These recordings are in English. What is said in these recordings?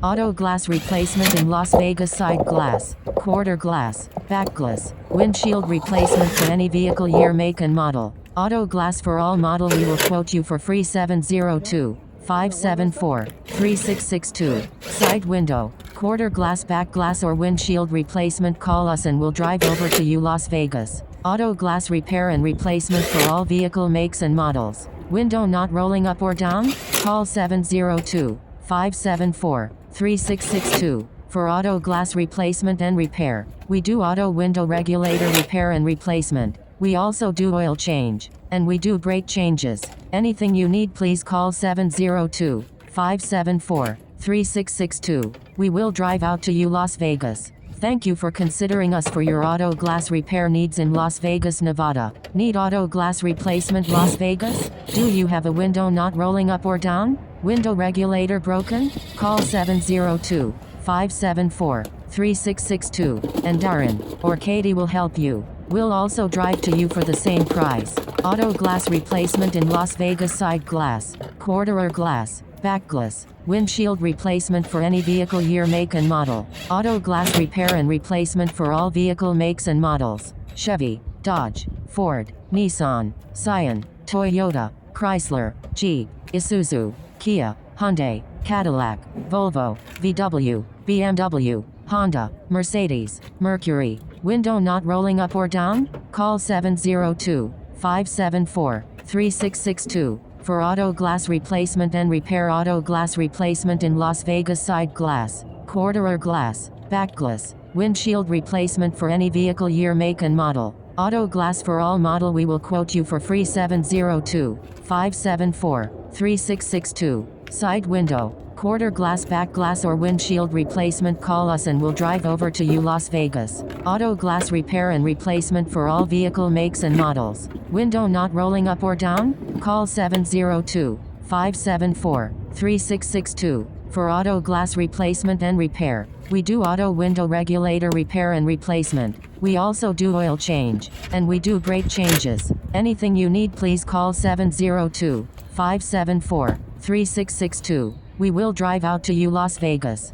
Auto glass replacement in Las Vegas. Side glass, quarter glass, back glass, windshield replacement for any vehicle, year, make and model. Auto Glass for all model. We will quote you for free. 702-574-3662. Side window, quarter glass, back glass or windshield replacement. Call us and we'll drive over to you. Las Vegas. Auto Glass repair and replacement for all vehicle makes and models. Window not rolling up or down? Call 702-574-3662. For auto glass replacement and repair. We do auto window regulator repair and replacement. We also do oil change. And we do brake changes. Anything you need, please call 702-574-3662. We will drive out to you. Las Vegas. Thank you for considering us for your auto glass repair needs in Las Vegas, Nevada. Need auto glass replacement? Las Vegas? Do you have a window not rolling up or down? Window regulator broken? Call 702-574-3662, and Darrin or Kaytie will help you. We'll also drive to you for the same price. Auto glass replacement in Las Vegas. Side glass, quarter glass, back glass, windshield replacement for any vehicle, year, make and model. Auto glass repair and replacement for all vehicle makes and models. Chevy, Dodge, Ford, Nissan, Scion, Toyota, Chrysler, Jeep, Isuzu, Kia, Hyundai, Cadillac, Volvo, VW, BMW, Honda, Mercedes, Mercury. Window not rolling up or down? Call 702-574-3662. For auto glass replacement and repair. Auto glass replacement in Las Vegas. Side glass, quarter glass, back glass, windshield replacement for any vehicle, year, make and model. Auto glass for all model. We will quote you for free. 702-574-3662. Side window, quarter glass, back glass or windshield replacement. Call us and we'll drive over to you. Las Vegas. Auto glass repair and replacement for all vehicle makes and models. Window not rolling up or down? Call 702-574-3662. For auto glass replacement and repair. We do auto window regulator repair and replacement. We also do oil change. And we do brake changes. Anything you need, please call 702-574-3662. We will drive out to you. Las Vegas.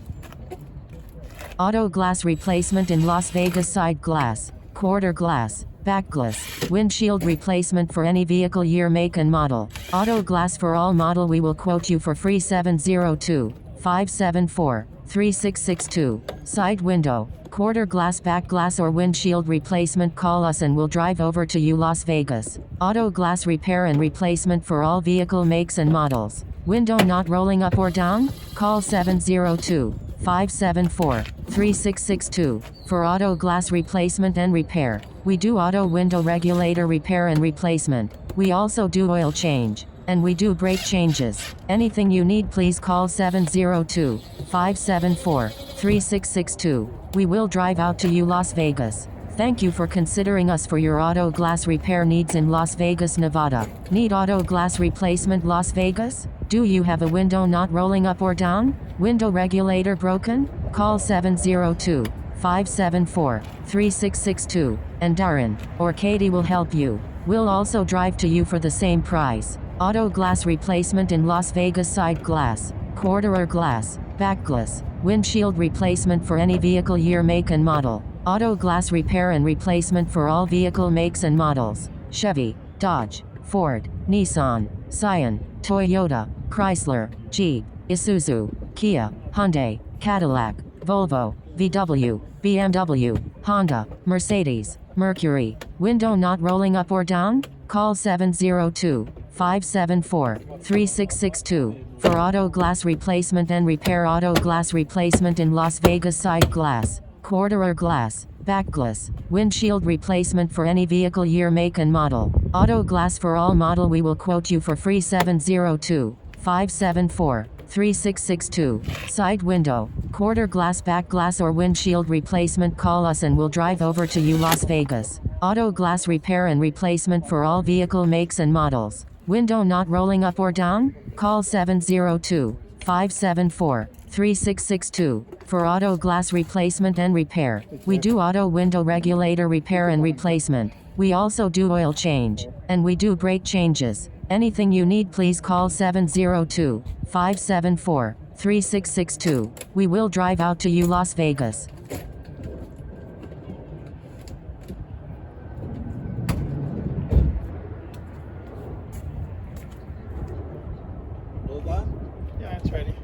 Auto glass replacement in Las Vegas. Side glass, quarter glass, back glass, windshield replacement for any vehicle, year, make and model. Auto glass for all model. We will quote you for free. 702-574-3662. Side window, quarter glass, back glass or windshield replacement. Call us and we'll drive over to you. Las Vegas. Auto glass repair and replacement for all vehicle makes and models. Window not rolling up or down? Call 702-574-3662. For auto glass replacement and repair. We do auto window regulator repair and replacement. We also do oil change. And we do brake changes. Anything you need, please call 702-574-3662. We will drive out to you. Las Vegas. Thank you for considering us for your auto glass repair needs in Las Vegas, Nevada. Need auto glass replacement? Las Vegas? Do you have a window not rolling up or down? Window regulator broken? Call 702-574-3662, and Darrin or Kaytie will help you. We'll also drive to you for the same price. Auto glass replacement in Las Vegas. Side glass, quarter glass, back glass, windshield replacement for any vehicle, year, make and model. Auto glass repair and replacement for all vehicle makes and models. Chevy, Dodge, Ford, Nissan, Scion, Toyota, Chrysler, Jeep, Isuzu, Kia, Hyundai, Cadillac, Volvo, VW, BMW, Honda, Mercedes, Mercury. Window not rolling up or down? Call 702-574-3662. For auto glass replacement and repair. Auto glass replacement in Las Vegas. Side glass, quarter glass, back glass, windshield replacement for any vehicle, year, make and model. Auto glass for all model. We will quote you for free. 702-574-3662. Side window, quarter glass, back glass or windshield replacement. Call us and we'll drive over to you. Las Vegas. Auto glass repair and replacement for all vehicle makes and models. Window not rolling up or down? Call 702-574-3662. For auto glass replacement and repair. We do auto window regulator repair and replacement. We also do oil change. And we do brake changes. Anything you need, please call 702-574 3662. We will drive out to you Las Vegas. Hold on. Yeah, it's ready.